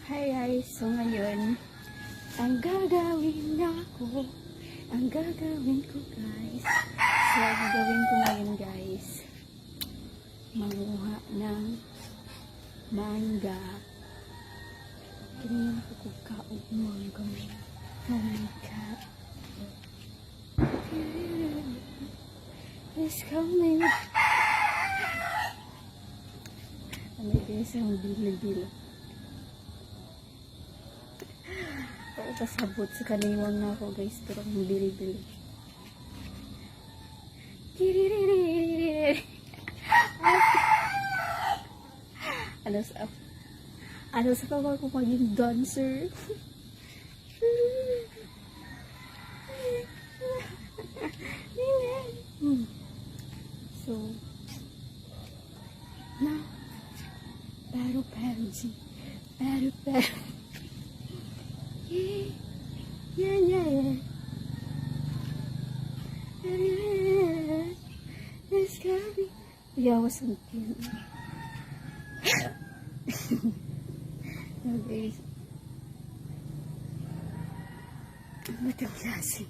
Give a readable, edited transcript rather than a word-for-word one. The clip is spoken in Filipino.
Hi guys, so ngayon, ang gagawin ko guys, manguha ng mangga. Ganyan ko kukaog mangga. Oh my god. It's coming. Ano guys, ang bilo-bilo. Kasabot sa kaniwang na ako guys, pero ang bili-bili. Ano sa papa ko maging dancer? So na pero yeah. It's coming. Yeah, I wasn't kidding. No, guys. Ano ito klase?